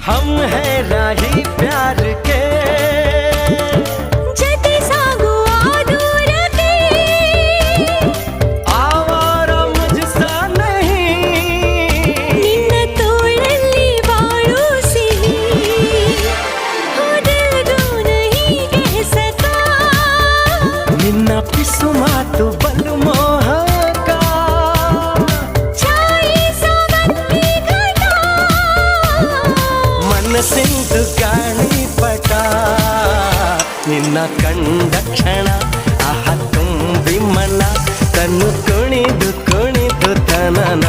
हम है राही प्यार के जते सागुआ दूर के आवारा मुझसा नहीं ನಿನ್ನ ತೋಳಲ್ಲಿ ಬಾಳು ಸಿಹಿ हो दिल को नहीं कह सका ನಿನ್ನ ಪಿಸು ಮಾತು ಬಲು ಮೋಹಕ छाई सावंती घटा ಮನಸ್ಸಿಂದು ಗಾಳಿಪಟ ನಿನ್ನ ಕಂಡ ಕ್ಷಣ ಆಹ ತುಂಬಿ ಮನ ತನ್ನು ಕುಣಿದು ಕುಣಿದು ತನನ